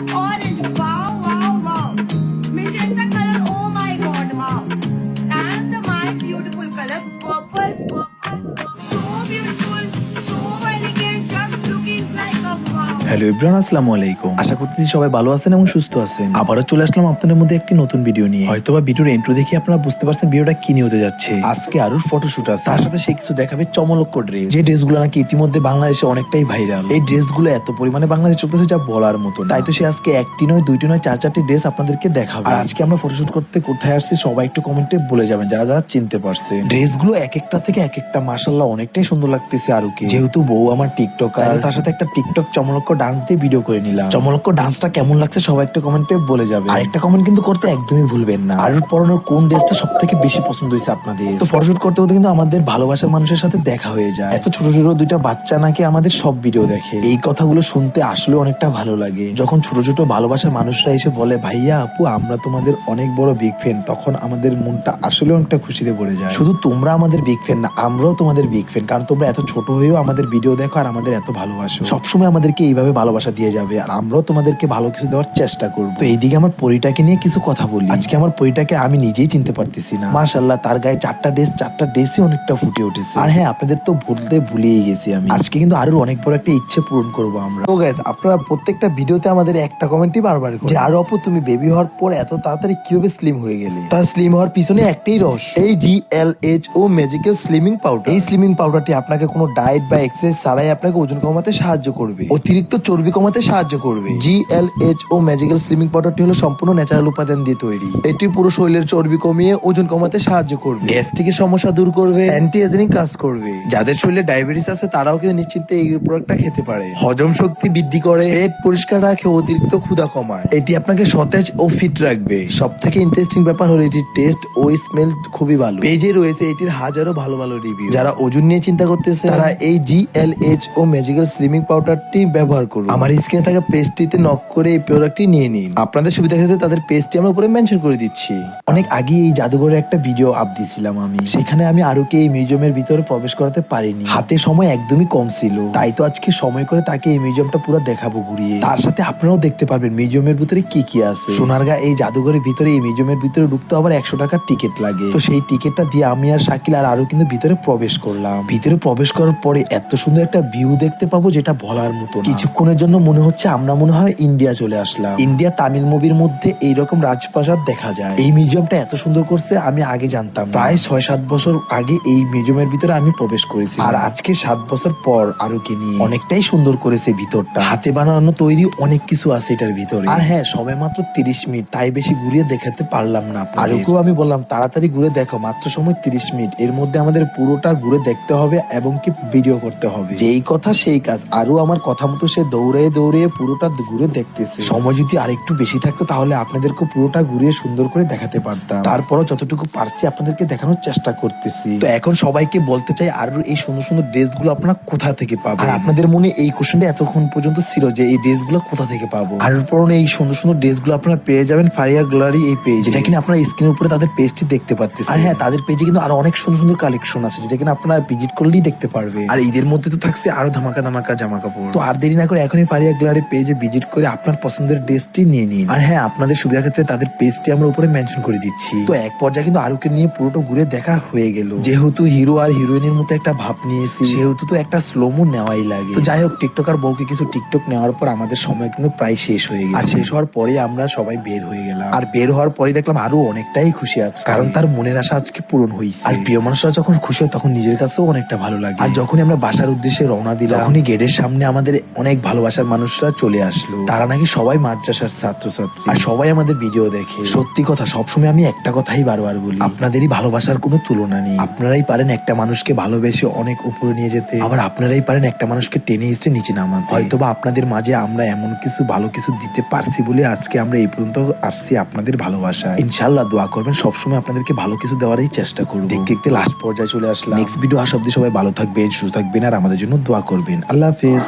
Orange, wow, wow, wow. Magenta color, oh my god, wow. And my beautiful color, purple, purple. So beautiful, so elegant, just looking like a wow. Hello everyone, আসসালামু আলাইকুম। আশা করতেছি সবাই ভালো আছেন এবং সুস্থ আছেন। আবারও চলে আসলাম আপনাদের মধ্যে একটি নতুন ভিডিও নিয়ে। হয়তোবা ভিডিওর ইন্ট্রো দেখে আপনারা বুঝতে পারছেন ভিডিওটা কি নিয়ে হতে যাচ্ছে। আজকে আরুর ফটোশুট আছে, তার সাথে সে কিছু দেখাবে চমলক্ষ ড্রেস, যে ড্রেসগুলো নাকি ইতিমধ্যে বাংলাদেশে অনেকটাই ভাইরাল। এই ড্রেসগুলো এত পরিমাণে বাংলাদেশে চলতেছে যা বলার মতো। তাই তো সে আজকে একটি নয়, দুইটি নয়, চার চারটি ড্রেস আপনাদেরকে দেখাবে। আর আজকে আমরা ফটোশুট করতে কোথায় আসছি সবাই একটু কমেন্টে বলে যাবেন যারা যারা চিনতে পারছে। ড্রেসগুলো এক একটা থেকে এক একটা মাশাআল্লাহ অনেকটাই সুন্দর লাগতেছে আরুকে। যেহেতু বউ আমার টিকটকার, তার সাথে একটা টিকটক চমলক্ষ ডান্স দিয়ে ভিডিও করে নিলাম। চমলক্ষ ডান্সটা কেমন লাগছে সবাই একটু কমেন্টে বলে যাবে। আর একটা কমেন্ট কিন্তু করতে একদমই ভুলবেন না, আরুর পরানোর কোন ড্রেসটা সব থেকে বেশি পছন্দ হয়েছে আপনাদের। তো ফটোশুট করতে করতে কিন্তু আমাদের ভালোবাসার মানুষের সাথে দেখা হয়ে যায়। এত ছোট ছোট দুইটা বাচ্চা নাকি আমাদের সব ভিডিও দেখে। এই কথাগুলো শুনতে আসলে অনেকটা ভালো লাগে। যখন ছোট ছোট ভালোবাসার মানুষরা এসে বলে ভাইয়া আপু আমরা তোমাদের অনেক বড় বিগ ফ্যান, তখন আমাদের মনটা আসলে অনেকটা খুশিতে ভরে যায়। শুধু তোমরা আমাদের বিগ ফ্যান না, আমরাও তোমাদের বিগ ফ্যান, কারণ তোমরা এত ছোট হয়েও আমাদের ভিডিও দেখো আর আমাদের এত ভালোবাসো। সবসময় আমাদেরকে এইভাবে ভালোবাসা দিয়ে যাবে আর আমরাও তোমাদেরকে ভালো কিছু দেওয়ার চেষ্টা করবো। তো এইদিকে আমার পরিটাকে নিয়ে কিছু কথা বলি। আজকে আমার পরিটাকে আমি নিজেই চিনতে পারতেছি না। মাশাআল্লাহ, তার গায়ে চারটা ড্রেসই অনেকটা ফুটে উঠেছে। আর হ্যাঁ, আপনাদের তো বলতে ভুলেই গেছি আমি, আজকে কিন্তু আরো অনেক বড় একটা ইচ্ছে পূরণ করবো আমরা। তো গাইস, আপনারা প্রত্যেকটা ভিডিওতে আমাদের একটা কমেন্টই বারবার করেন যে আরো আপু তুমি বেবি হওয়ার পর এত তাড়াতাড়ি কিভাবে স্লিম হয়ে গেলে। তার স্লিম হওয়ার পিছনে একটাই রহস্য, এই GLHO ম্যাজিক্যাল স্লিমিং পাউডার। এই স্লিমিং পাউডারটি আপনাকে কোনো ডায়েট বা এক্সারসাইজ ছাড়াই আপনাকে ওজন কমাতে সাহায্য করবে, অতিরিক্ত চর্বি কমাতে সাহায্য করবে। GLHO ম্যাজিক্যাল স্লিমিং পাউডারটি হলো সম্পূর্ণ ন্যাচারাল উপাদান দিয়ে তৈরি। এটি পুরো শরীরের চর্বি কমিয়ে ওজন কমাতে সাহায্য করবে, গ্যাস্ট্রিকের সমস্যা দূর করবে, অ্যান্টি এজিং কাজ করবে। যাদের শরীরে ডায়াবেটিস আছে তারাও কিন্তু নিশ্চিন্তে এই প্রোডাক্টটা খেতে পারে। হজম শক্তি বৃদ্ধি করে, পেট পরিষ্কার রাখে, অতিরিক্ত ক্ষুধা কমায়। এটি আপনাকে সতেজ ও ফিট রাখবে। সব থেকে ইন্টারেস্টিং ব্যাপার হলো এটির টেস্ট ও স্মেল খুবই ভালো। পেজে রয়েছে এটির হাজারো ভালো ভালো রিভিউ। যারা ওজন নিয়ে চিন্তা করতেছে তারা এই GLHO ম্যাজিক্যাল স্লিমিং পাউডারটি ব্যবহার করুন। আমার স্ক্রিনে থাকা পেজটিতে নক করে এই প্রোডাক্টটি নিয়ে নিন। আপনাদের সুবিধা ক্ষেত্রে তাদের পেজটি আমরা উপরে মেনশন করে দিচ্ছি। অনেক আগে এই জাদুঘরে একটা ভিডিও আপ দিছিলাম আমি, সেখানে আমি আরুকে এই মিউজিয়ামের ভিতরে প্রবেশ করাতে পারিনি, হাতে সময় একদমই কম ছিল। তাই তো আজকে সময় করে তাকে এই মিউজিয়ামটা পুরো দেখাবো ঘুরিয়ে। তার সাথে আপনারাও দেখতে পারবেন মিউজিয়ামের ভিতরে কি কি আছে। সোনারগাঁ এই জাদুঘরের ভিতরে এই মিউজিয়ামের ভিতরে ঢুকতে আবার 100 টাকার টিকিট লাগে। তো সেই টিকিটটা দিয়ে আমি আর শাকিল আর আরো কিন্তু ভিতরে প্রবেশ করলাম। ভিতরে প্রবেশ করার পরে এত সুন্দর একটা ভিউ দেখতে পাবো যেটা বলার মতো না। কিছুক্ষণের জন্য মনে হচ্ছে আমরা মনে হয় ইন্ডিয়া চলে আসলাম। ইন্ডিয়া তামিল মুভির মধ্যে এইরকম রাজপ্রাসাদ দেখা যায়। এই মিউজিয়ামটা এত সুন্দর করছে আমি আগে জানতাম না। প্রায় 6-7 বছর আগে এই মিউজিয়ামের ভিতরে আমি প্রবেশ করেছি, আর আজকে 7 বছর পর আরুকে নিয়ে অনেকটাই সুন্দর করেছে ভিতরটা। হাতে বানানো তৈরি অনেক কিছু আছে এটার ভিতরে। আর হ্যাঁ, সময় মাত্র 30 মিনিট, তাই বেশি ঘুরিয়ে দেখাতে পারলাম না। আরুকেও আমি বললাম তাড়াতাড়ি ঘুরে দেখো, মাত্র সময় 30 মিনিট, এর মধ্যে আমাদের পুরোটা ঘুরে দেখতে হবে এবং কি ভিডিও করতে হবে। যেই কথা সেই কাজ, আরো আমার কথা মতো সে দৌড়ে দৌড়ে পুরোটা ঘুরে দেখতেছে। সময় যদি আরেকটু বেশি থাকতো তাহলে আপনাদেরকে পুরোটা ঘুরিয়ে সুন্দর করে দেখাতে পারতাম। তারপরও যতটুকু পারছি আপনাদেরকে দেখানোর চেষ্টা করতেছি। তো এখন সবাইকে বলতে চাই, আর এই সুন্দর সুন্দর ড্রেসগুলো আপনারা কোথা থেকে পাবেন? আর আপনাদের মনে এই কোশ্চেনটা এতক্ষণ পর্যন্ত ছিল যে এই ড্রেসগুলো কোথা থেকে পাবো। আর পরনে এই সুন্দর সুন্দর ড্রেসগুলো আপনারা পেয়ে যাবেন ফারিয়া গ্যালারি এই পেজ, যেটা কিনা আপনারা স্ক্রিনের উপরে তাদের পেজটি দেখতে পাচ্ছেন। আর হ্যাঁ, তাদের পেজে কিন্তু আরো অনেক সুন্দর সুন্দর কালেকশন আছে যেটা কিনা আপনারা ভিজিট করলেই দেখতে পারবেন। আর ঈদের মধ্যে তো থাকছে আরো ধামাকা ধামাকা জামা কাপড়। তো আর দেরি না করে এখনই ফারিয়া গ্যালারি পেজে ভিজিট করে আপনার পছন্দের ড্রেসটি নিয়ে নিন। আর হ্যাঁ, আপনাদের সুবিধা ক্ষেত্রে তাদের পেজটি আমরা উপরে মেনশন করে দিচ্ছি। তো এক পর্যায়ে কিন্তু আরুকে নিয়ে পুরোটা ঘুরে দেখা হয়ে গেল। যেহেতু হিরো আর হিরোইনের মতো একটা ভাব নিয়েছি, সেহেতু তো একটা স্লোমো নেওয়াই লাগে। তো যাই হোক, টিকটকার বউকে কিছু টিকটক নেওয়ার পর আমাদের সময় কিন্তু প্রায় শেষ হয়ে গেছে। আর শেষ হওয়ার পরে আমরা সবাই বের হয়ে গেলাম। আর বের হওয়ার পরে দেখলাম আরো অনেকটাই খুশি আছে, কারণ তার মনের আশা আজকে পূরণ হয়েছে। আর প্রিয় মানুষরা যখন খুশি হয় তখন নিজের কাছেও অনেকটা ভালো লাগে। আর যখনই আমরা বাসার উদ্দেশ্যে রওনা দিলাম, তখনই গেটের সামনে আমাদের অনেক ভালোবাসার মানুষরা চলে আসলো। তারা নাকি সবাই মাদ্রাসার ছাত্রছাত্রী, আর সবাই আমাদের ভিডিও দেখে। সত্যি কথা, সবসময় আমি একটা কথাই বারবার বলি, আপনাদেরই ভালোবাসার কোনো তুলনা নেই। আপনারাই পারেন একটা মানুষকে ভালোবেসে অনেক উপরে নিয়ে যেতে, আবার আপনারাই পারেন একটা মানুষকে টেনে এসে নিচে নামাতে। হয়তোবা আপনাদের মাঝে আমরা এমন কিছু ভালো কিছু দিতে পারছি বলে আজকে আমরা এই পর্যন্ত আসছি আপনাদের ভালোবাসা। ইনশাআল্লাহ দোয়া করবেন, সবসময় আপনাদেরকে ভালো কিছু দেওয়ারই চেষ্টা করব। দেখতে দেখতে লাস্ট পর্যায়ে চলে আসলাম। নেক্সট ভিডিও আসা অবধি সবাই ভালো থাকবেন, সুস্থ থাকবেন, আর আমাদের জন্য দোয়া করবেন। আল্লাহ হাফেজ।